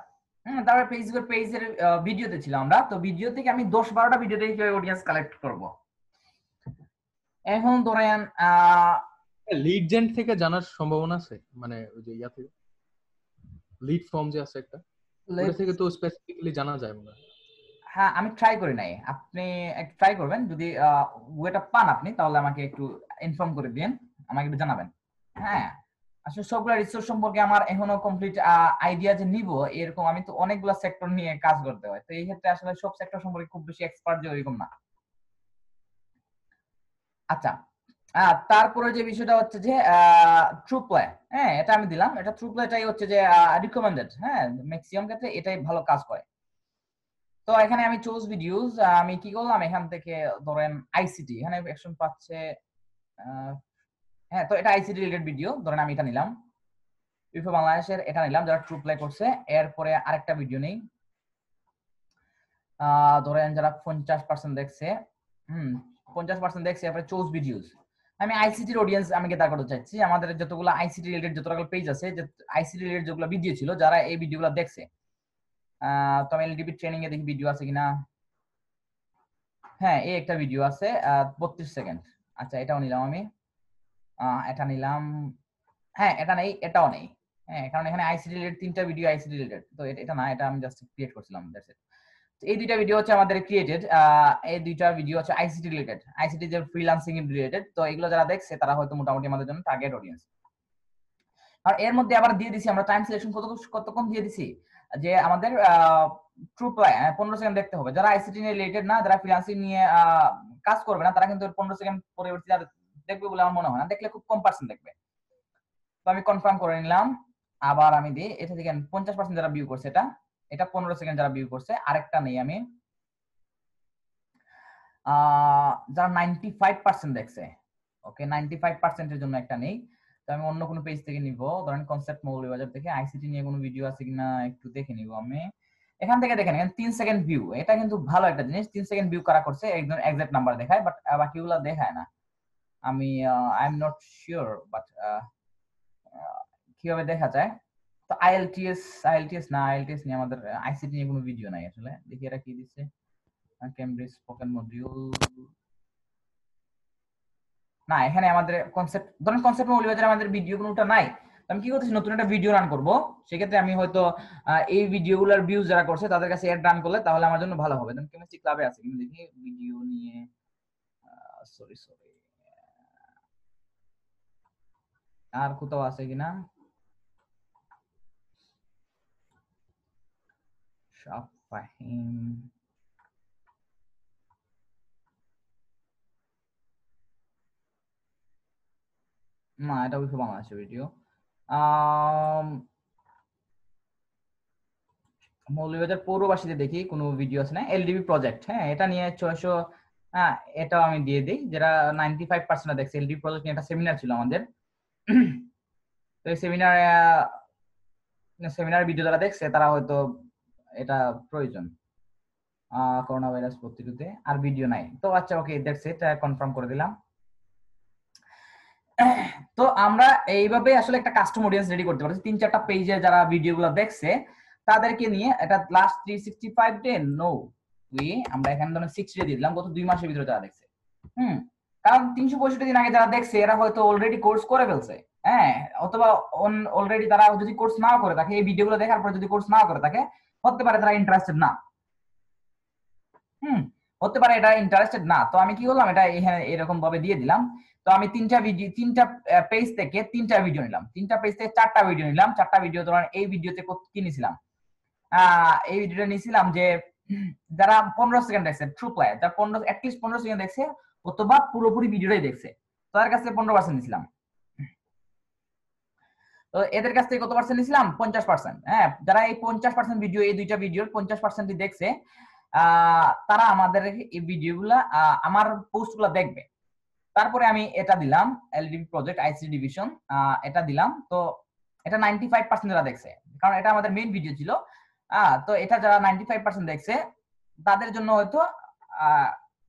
তারপরে পেজের ভিডিওতে ছিল আমরা, তো ভিডিও থেকে আমি 10-12টা ভিডিও থেকে কিভাবে অডিয়েন্স কালেক্ট করব। এখন ধরেন লিড জেন থেকে জানার সম্ভাবনা আছে, মানে ওই যে ইয়া থেকে লিড ফর্ম যে আছে একটা, ওটা থেকে তো স্পেসিফিক্যালি জানা যায় মনে হয়। হ্যাঁ আমি ট্রাই করি নাই, আপনি একটু ট্রাই করবেন, যদি ওয়েটা পান আপনি তাহলে আমাকে একটু ইনফর্ম করে দিন, আমাকে একটু জানাবেন। হ্যাঁ আসলে সবগুলা রিসোর্স সম্পর্কে আমার এখনো কমপ্লিট আইডিয়া যে নিব এরকম, আমি তো অনেকগুলা সেক্টর নিয়ে কাজ করতে হয়, তো এই ক্ষেত্রে আসলে সব সেক্টর সম্পর্কে খুব বেশি এক্সপার্ট যে ওইরকম না। আচ্ছা তারপরে যে বিষয়টা হচ্ছে যে ট্রুপ্লে, হ্যাঁ এটা আমি দিলাম, এটা ট্রুপ্লেটাই হচ্ছে যে রিকমেন্ডেড, হ্যাঁ ম্যাক্সিমাম ক্ষেত্রে এটাই ভালো কাজ করে। তো এখানে আমি চুজ ভিডিওস, আমি কি করলাম এখান থেকে ধরেন আইসিটি, এখানে অ্যাকশন পাচ্ছে, হ্যাঁ তো এটা আইসিটি রিলেটেড ভিডিও, ধরেন আমি এটা নিলাম, ইউফো বাংলাদেশের এটা নিলাম যারা ট্রু প্লে করছে। এরপরে আরেকটা ভিডিও নেই, ধরেন যারা 50% দেখছে, 50% দেখছে, এরপরে চুজ ভিডিওস। আমি আইসিটির অডিয়েন্স আমি গেদার করতে চাচ্ছি, আমাদের যতগুলো আইসিটি রিলেটেড যতগুলো পেজ আছে, যে আইসিটি রিলেটেড যেগুলো ভিডিও ছিল যারা এই ভিডিওগুলো দেখছে, তো আমি এলডিবি ট্রেনিং এ দেখি ভিডিও আছে কিনা। হ্যাঁ, এই একটা ভিডিও আছে 32 সেকেন্ড। আচ্ছা, এটাও নিলাম আমি। এটা নিলাম। হ্যাঁ, এটা নেই, এটাও নেই। হ্যাঁ, কারণ এখানে আইসিটি রিলেটেড 3টা ভিডিও আইসিটি রিলেটেড, তো এটা না, এটা আমি জাস্ট ক্রিয়েট করছিলাম, দ্যাটস ইট। এই দুইটা ভিডিও হচ্ছে আমাদের ক্রিয়েটেড। এই দুইটা ভিডিও হচ্ছে আইসিটি রিলেটেড, আইসিটি যে ফ্রিল্যান্সিং রিলেটেড। তো এগুলো যারা দেখছে তারা হয়তো মোটামুটি আমাদের জন্য টার্গেট অডিয়েন্স। আর এর মধ্যে আবার দিয়ে দিছি আমরা টাইম সিলেকশন কতক্ষণ দিয়ে দিছি, যে আমাদের ট্রু প্লাই 15 সেকেন্ড দেখতে হবে। যারা আইসিটি নিয়ে রিলেটেড না, যারা ফ্রিল্যান্সিং নিয়ে কাজ করবে না, তারা কিন্তু 15 সেকেন্ড পরবর্তীতে দেখবে বলে আমার মনে হয় না, দেখলে খুব কম পার্সেন্ট দেখবে। তো আমি কনফার্ম করে নিলাম। আবার আমি দিই, এটা থেকে 50% যারা ভিউ করছে, এটা 15 সেকেন্ড যারা ভিউ করছে। আরেকটা নেই আমি, যারা 95% দেখছে। ওকে, 95% এর জন্য একটা নেই। তো আমি অন্য কোনো পেজ থেকে নিব, ধরেন কনসেপ্ট মৌলভীবাজার থেকে আইসিটি নিয়ে কোনো ভিডিও আছে কিনা একটু দেখে নিব আমি। এখান থেকে দেখেন, এখানে 3 সেকেন্ড ভিউ, এটা কিন্তু ভালো একটা জিনিস। 3 সেকেন্ড ভিউ করা করছে, একদম এক্সাক্ট নাম্বার দেখায়, বাট বাকিগুলো দেখায় না। আমি I am not sure, but কিভাবে দেখা যায়। তো আইএলটিএস নিয়ে আমাদের আইসিটি নিয়ে কোনো ভিডিও নাই আসলে। দেখি এরা কি দিচ্ছে। ক্যামব্রিজ স্পোকেন মডিউল না, এখানে আমাদের কনসেপ্ট মৌলভীবাজারে আমাদের ভিডিও কোনোটা নাই। আমি কি করতেছি, নতুন একটা ভিডিও রান করব। সেক্ষেত্রে আমি হয়তো এই ভিডিওগুলোর ভিউজ যারা করছে তাদের কাছে এড রান করলে তাহলে আমার জন্য ভালো হবে। কেমিস্ট্রি ক্লাবে আছে কিন্তু দেখি ভিডিও নিয়ে, সরি আর কোথাও আছে কিনা। ফাহিম, না, এটা উইফো বাংলাদেশের ভিডিও। মৌলভীবাজার পৌরবাসীতে দেখি কোনো ভিডিও আছে না, এলডিবি প্রজেক্ট। হ্যাঁ, এটা নিয়ে 600, এটাও আমি দিয়ে দিই। যারা 95% দেখছে, এলডিবি প্রজেক্ট নিয়ে একটা সেমিনার ছিল আমাদের। তো এই সেমিনার ভিডিও যারা দেখছে তারা হয়তো এটা প্রয়োজন করোনা ভাইরাস প্রতিরোধে। আর ভিডিও নাই তো, আচ্ছা ওকে, দ্যাটস ইট, কনফার্ম করে দিলাম। তো আমরা এইভাবে আসলে একটা কাস্টম অডিয়েন্স রেডি করতে পারছি। 3-4টা পেজে যারা ভিডিওগুলো দেখছে তাদেরকে নিয়ে, এটা লাস্ট 365 ডে নো আমরা এখানে ধরুন 60 দিয়ে দিলাম, গত 2 মাসের ভিতরে যারা দেখছে। কারণ 365 দিন আগে যারা দেখছে এরা হয়তো অলরেডি কোর্স করে ফেলছে। হ্যাঁ, অথবা অলরেডি তারা যদি কোর্স নাও করে থাকে, এই ভিডিওগুলো দেখার পর যদি কোর্স নাও করে থাকে, হতে পারে তারা ইন্টারেস্টেড না। হতে পারে এটা ইন্টারেস্টেড না। তো আমি কি করলাম, এটা এখানে এরকম ভাবে দিয়ে দিলাম। তো আমি 3টা পেজ থেকে 3টা ভিডিও নিলাম, 3টা পেজ থেকে 4টা ভিডিও নিলাম। 4টা ভিডিও ধরেন এই ভিডিওতে কি নিয়েছিলাম, এই ভিডিওটা নিয়েছিলাম যে যারা 15 সেকেন্ড দেখছে, ট্রু প্লেয়ার যারা অ্যাটলিস্ট 15 সেকেন্ড দেখছে অথবা পুরোপুরি ভিডিওটাই দেখছে, তাদের কাছ থেকে 15% নিয়েছিলাম। তো এদের কাছ থেকে কত পার্সেন্ট নিয়েছিলাম, 50%। হ্যাঁ, যারা এই 50% ভিডিও, এই দুইটা ভিডিওর 50% দেখছে, তারা আমাদের এই ভিডিওগুলা, আমার পোস্টগুলো দেখবে। তারপরে আমি এটা দিলাম, এলডিবি প্রজেক্ট আইসিটি ডিভিশন, এটা দিলাম। তো এটা 95% যারা দেখছে, কারণ এটা আমাদের মেইন ভিডিও ছিল। তো এটা যারা 95% দেখছে তাদের জন্য হয়তো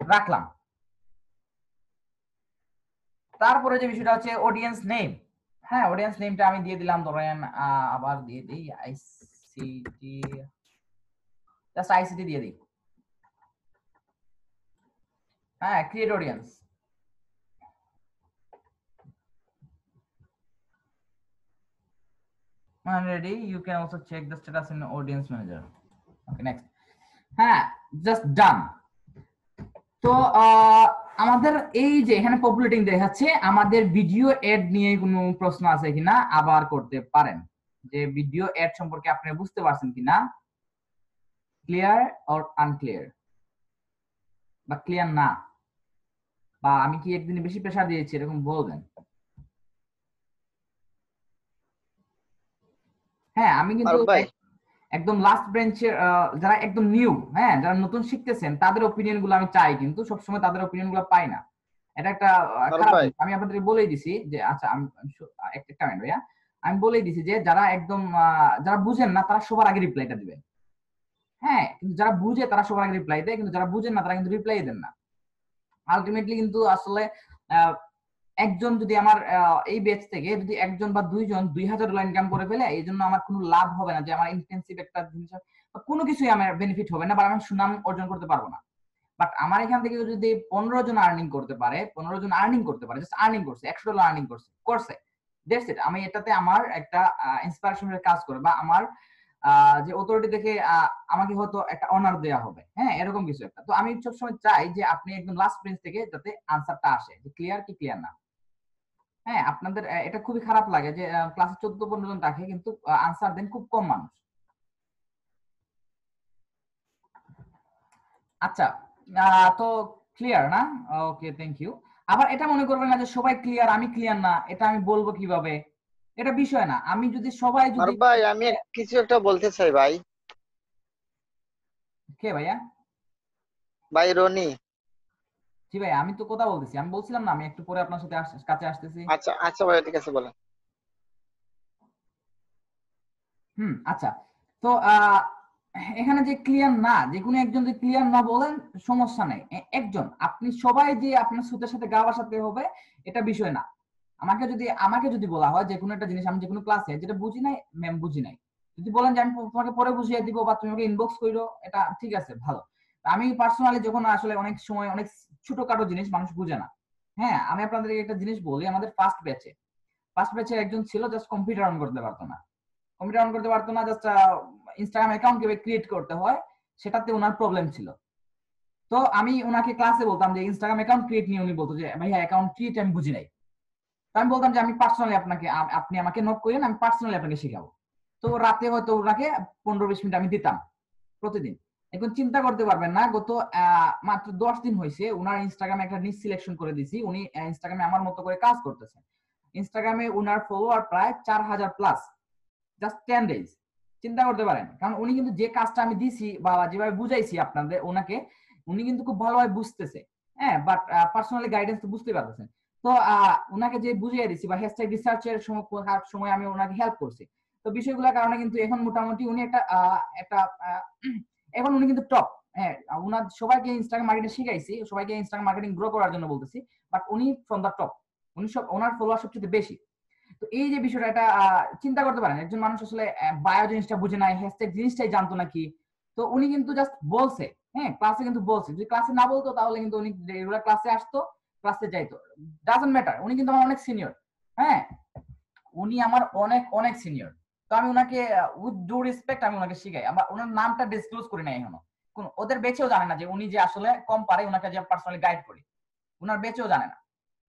রাখলাম। তারপরে যে বিষয়টা হচ্ছে অডিয়েন্স নেম। হ্যাঁ, অডিয়েন্স নেমটা আমি দিয়ে দিলাম, ধরেন আবার দিয়ে দিই আইসিটি, জাস্ট আইসিটি দিয়ে দিই। হ্যাঁ, create audience. I'm ready. You can also check the status in audience manager. Okay, next. হ্যাঁ, just done. তো আমাদের এই যে এখানে পপুলেটিং দেখাচ্ছে, আমাদের ভিডিও এড নিয়ে কোনো প্রশ্ন আছে কিনা আবার করতে পারেন, যে ভিডিও এড সম্পর্কে আপনি বুঝতে পারছেন কিনা, ক্লিয়ার অর আনক্লিয়ার, বা ক্লিয়ার না, বা আমি কি একদিন বেশি প্রেসার দিয়েছি, এরকম বলবেন। হ্যাঁ, আমি কিন্তু একদম লাস্ট বেঞ্চের যারা একদম নিউ, হ্যাঁ, যারা নতুন শিখতেছেন তাদের অপিনিয়ন গুলো আমি চাই, কিন্তু সবসময় তাদের অপিনিয়ন গুলো পাই না। এটা একটা খারাপ। আমি আপনাদের বলেই দিছি যে, আচ্ছা আমি একটা মিনিট ভাইয়া, আমি বলেই দিছি যে যারা একদম যারা বুঝেন না তারা সবার আগে রিপ্লাইটা দিবেন। হ্যাঁ, কিন্তু যারা বুঝে তারা সবার আগে রিপ্লাই দেয়, কিন্তু যারা বুঝেন না তারা কিন্তু রিপ্লাই দেন না। আলটিমেটলি কিন্তু আসলে একজন যদি আমার এই ব্যাচ থেকে যদি একজন বা দুইজন $2000 ইনকাম করে ফেলে, এই জন্য আমার কোনো লাভ হবে না যে আমার ইন্টেনসিভ একটা জিনিস কোনো কিছুই আমার বেনিফিট হবে না বা আমি সুনাম অর্জন করতে পারবো না। বাট আমার এখান থেকে যদি 15 জন আর্নিং করতে পারে, 15 জন আর্নিং করতে পারে, জাস্ট আর্নিং করছে, $100 আর্নিং করছে, দ্যাটস ইট। আমি এটাতে আমার একটা ইন্সপিরেশনের কাজ করে বা আমার যে অথরিটি থেকে আমাকে হয়তো একটা অনার দেওয়া হবে, হ্যাঁ, এরকম কিছু একটা। তো আমি সবসময় চাই যে আপনি একদম লাস্ট প্রিন্স থেকে যাতে আনসারটা আসে, যে ক্লিয়ার কি ক্লিয়ার না। হ্যাঁ, আপনাদের এটা খুবই খারাপ লাগে যে ক্লাসে 14-15 জন থাকে কিন্তু আনসার দেন খুব কম মানুষ। আচ্ছা, তো ক্লিয়ার না? ওকে, থ্যাংক ইউ। আবার এটা মনে করবেন না যে সবাই ক্লিয়ার, আমি ক্লিয়ার না, এটা আমি বলবো কিভাবে? এটা বিষয় না। আমি যদি সবাই যদি মারুফ ভাই আমি কিছু একটা বলতে চাই ভাই। কে ভাইয়া? ভাই রনি। জি ভাই, আমি তো কথা বলতেছি, আমি বলছিলাম না আমি একটু পরে আপনার সাথে কাছে আসতেছি। আচ্ছা আচ্ছা ভাই ঠিক আছে বলেন। আচ্ছা। তো এখানে যে ক্লিয়ার না, যে কোনো একজন যদি ক্লিয়ার না বলেন সমস্যা নেই। একজন, আপনি সবাই যে আপনার সুতের সাথে গা ভাসাতে হবে এটা বিষয় না। আমাকে যদি বলা হয় যে কোনো একটা জিনিস আমি যে কোনো ক্লাসে যেটা বুঝি নাই, ম্যাম বুঝি নাই, যদি বলেন যে আমি তোমাকে পরে বুঝিয়ে দিব বা তুমি আমাকে ইনবক্স করো, এটা ঠিক আছে, ভালো। আমি পার্সোনালি যখন আসলে অনেক সময় অনেক ছোটখাটো জিনিস মানুষ বুঝে না, হ্যাঁ, আমি আপনাদেরকে একটা জিনিস বলি। আমাদের ফার্স্ট ব্যাচে একজন ছিল, জাস্ট কম্পিউটার অন করতে পারতো না, জাস্ট ইনস্টাগ্রাম অ্যাকাউন্ট কিভাবে ক্রিয়েট করতে হয় সেটাতে ওনার প্রবলেম ছিল। তো আমি ওনাকে ক্লাসে বলতাম যে ইনস্টাগ্রাম অ্যাকাউন্ট ক্রিয়েট নিয়ে, উনি বলতো যে ভাইয়া অ্যাকাউন্ট ক্রিয়েট আমি বুঝি নাই। তো আমি বলতাম যে আমি পার্সোনালি আপনি আমাকে নোট করেন, আমি পার্সোনালি আপনাকে শেখাবো। তো রাতে হয়তো ওনাকে 15-20 মিনিট আমি দিতাম প্রতিদিন। এখন চিন্তা করতে পারবেন না, গত মাত্র 10 দিন হয়েছে ওনার ইনস্টাগ্রামে একটা নিচ সিলেকশন করে দিছি। উনি ইনস্টাগ্রামে আমার মতো করে কাজ করতেছেন। ইনস্টাগ্রামে ওনার ফলোয়ার প্রায় 4000 প্লাস, জাস্ট 10 ডেজ। চিন্তা করতে পারেন, কারণ উনি কিন্তু যে কাজটা আমি দিছি বা যেভাবে বুঝাইছি আপনাদের ওনাকে, উনি কিন্তু খুব ভালোভাবে বুঝতেছে, হ্যাঁ, বাট পার্সোনালি গাইডেন্স তো বুঝতে পারতেছেন। তো ওনাকে যে বুঝিয়ে দিছি বা হ্যাশট্যাগ রিসার্চের সময় আমি ওনাকে হেল্প করছি। তো বিষয়গুলোর কারণে কিন্তু এখন মোটামুটি উনি একটা এখন উনি কিন্তু টপ। হ্যাঁ, ওনার সবাইকে ইনস্টাগ্রাম মার্কেটিং শিখাইছি, সবাইকে ইনস্টাগ্রাম মার্কেটিং গ্রো করার জন্য বলতেছি, বাট উনি from the top, owner follower সবচেয়ে বেশি। তো এই যে বিষয়টা, এটা চিন্তা করতে পারেন, একজন মানুষ আসলে বায়ো জিনিসটা বুঝে নাই, হ্যাশট্যাগ জিনিসটাই জানতো নাকি। তো উনি কিন্তু জাস্ট বলছে, হ্যাঁ, ক্লাসে কিন্তু বলছে। যদি ক্লাসে না বলতো তাহলে কিন্তু উনি রেগুলার ক্লাসে আসতো, ক্লাসে যাইতো, ডাজন্ট ম্যাটার। উনি কিন্তু আমার অনেক সিনিয়র, হ্যাঁ, উনি আমার অনেক অনেক সিনিয়র। তো আমি ওনাকে উইথ ডু রেসপেক্ট আমি ওনাকে শিখাই। আমার ওনার নামটা ডিসক্লোজ করি না এখনো। কোন ওদের বেচেও জানে না যে উনি যে আসলে কম পারে, ওনাকে যে পার্সোনালি গাইড করি, ওনার বেচেও জানে না।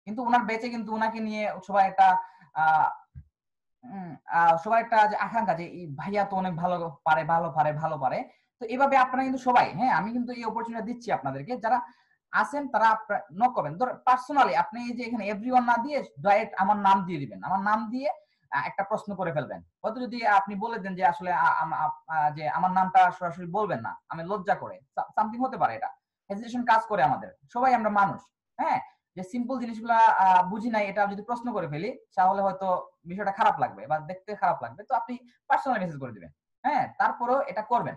কিন্তু ওনার বেচে কিন্তু ওনাকে নিয়ে সবাই একটা সবার একটা যে আকাঙ্ক্ষা যে এই ভাইয়া তো অনেক ভালো পারে, ভালো পারে। তো এইভাবে আপনারা কিন্তু সবাই, হ্যাঁ, আমি কিন্তু এই অপরচুনিটি দিচ্ছি আপনাদেরকে, যারা আছেন তারা নক করবেন। ধর পার্সোনালি আপনি এই যে এখানে এভরিওয়ান না দিয়ে ডাইরেক্ট আমার নাম দিয়ে দিবেন, আমার নাম দিয়ে একটা প্রশ্ন করে ফেলবেন। হয়তো যদি আপনি বলে দেন যে আসলে যে আমার নামটা সরাসরি বলবেন না, আমি লজ্জা করে, সামথিং হতে পারে, এটা হেজিটেশন কাজ করে আমাদের, সবাই আমরা মানুষ, হ্যাঁ, যে সিম্পল জিনিসগুলা বুঝি নাই এটা যদি প্রশ্ন করে ফেলি তাহলে হয়তো বিষয়টা খারাপ লাগবে বা দেখতে খারাপ লাগবে। তো আপনি পার্সোনাল মেসেজ করে দিবেন, হ্যাঁ, তারপরেও এটা করবেন।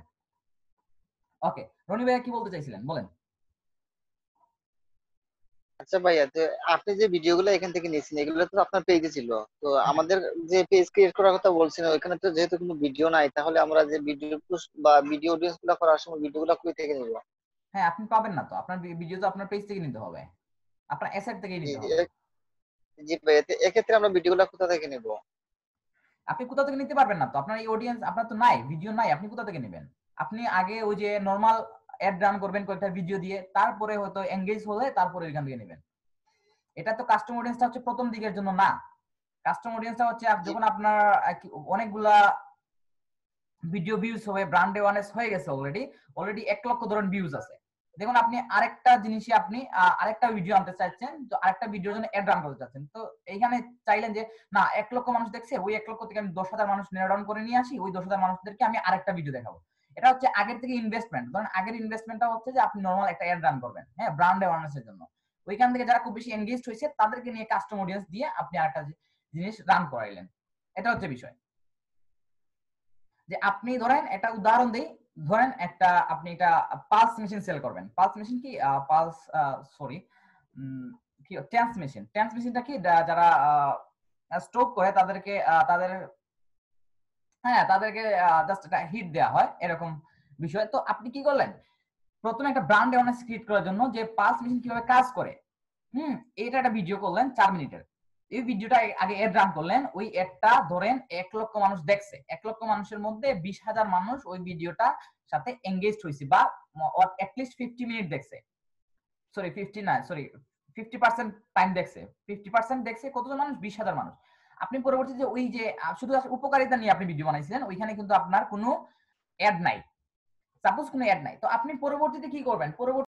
ওকে, রনি ভাইয়া কি বলতে চাইছিলেন বলেন। আচ্ছা ভাইয়া, তো আপনি যে ভিডিওগুলো এখান থেকে নিয়েছেন এগুলো তো আপনার পেজে ছিল। তো আমাদের যে পেজ ক্রিয়েট করার কথা বলছেন ওইখানে তো যেহেতু কোনো ভিডিও নাই, তাহলে আমরা যে ভিডিও পোস্ট বা ভিডিও অডিয়েন্স গুলো করার সময় ভিডিওগুলো কই থেকে নিব? হ্যাঁ, আপনি পাবেন না তো, আপনার ভিডিও তো আপনার পেজ থেকে নিতে হবে, আপনার অ্যাসেট থেকেই জি নিতে জি হবে। জি ভাইয়া, তো এক্ষেত্রে আমরা ভিডিওগুলো কোথা থেকে নিব? আপনি কোথা থেকে নিতে পারবেন না তো, আপনার এই অডিয়েন্স আপনার তো নাই, ভিডিও নাই, আপনি কোথা থেকে নেবেন? আপনি আগে ওই যে নরমাল অ্যাড রান করবেন কয়েকটা ভিডিও দিয়ে, তারপরে হয়তো এঙ্গেজ হলে তারপরে এখান থেকে নেবেন। এটা তো কাস্টম অডিয়েন্সটা হচ্ছে প্রথম দিকের জন্য না। কাস্টম অডিয়েন্সটা হচ্ছে জি যখন আপনার অনেকগুলা ভিডিও ভিউজ হবে, ব্র্যান্ড অ্যাওয়ারনেস হয়ে গেছে, অলরেডি 1 লক্ষ ধরুন ভিউজ আছে। দেখুন আপনি আরেকটা জিনিসই আপনি আরেকটা ভিডিও আনতে চাচ্ছেন, তো আরেকটা ভিডিওর জন্য অ্যাড রান করতে চাচ্ছেন। তো এইখানে চাইলেন যে না 1 লক্ষ মানুষ দেখছে, ওই 1 লক্ষ থেকে আমি 10,000 মানুষ নেড়া ডাউন করে নিয়ে আসি, ওই 10,000 মানুষদেরকে আমি আরেকটা ভিডিও দেখাবো। এটা হচ্ছে আগের থেকে ইনভেস্টমেন্ট। ধরেন আগের ইনভেস্টমেন্টটা হচ্ছে যে আপনি নরমাল একটা অ্যাড রান করবেন, হ্যাঁ, ব্র্যান্ড অ্যাওয়ারনেসের জন্য। ওইখান থেকে যারা খুব বেশি এনগেজড হয়েছে তাদেরকে নিয়ে কাস্টম অডিয়েন্স দিয়ে আপনি আরেকটা জিনিস রান করাইলেন। এটা হচ্ছে বিষয়। যে আপনি ধরেন একটা উদাহরণ দেই, ধরেন আপনি একটা পালস মেশিন সেল করবেন। পালস মেশিন কি পালস সরি কি টেন্স মেশিনটা কি যারা স্ট্রোক করে তাদেরকে তাদের হ্যাঁ তাদেরকে জাস্ট একটা হিট দেওয়া হয়, এরকম বিষয়। তো আপনি কি করলেন, প্রথমে একটা ব্র্যান্ড অ্যাওয়ারনেস ক্রিয়েট করার জন্য যে পালস মেশিন কিভাবে কাজ করে, এটা একটা ভিডিও করলেন 4 মিনিটের। এই ভিডিওটা আগে এড রান করলেন, ওই এডটা ধরেন 1 লক্ষ মানুষ দেখছে, 1 লক্ষ মানুষের মধ্যে 20,000 মানুষ ওই ভিডিওটা সাথে এঙ্গেজড হয়েছে বা অ্যাটলিস্ট 50 মিনিট দেখছে, সরি 50 না, সরি 50% টাইম দেখছে, 50% দেখছে কতজন মানুষ, 20,000 মানুষ। আপনি পরবর্তীতে ওই যে শুধু উপকারিতা নিয়ে আপনি ভিডিও বানাইছিলেন, ওইখানে কিন্তু আপনার কোনো অ্যাড নাই, সাপোজ কোনো অ্যাড নাই, তো আপনি পরবর্তীতে কি করবেন, পরবর্তী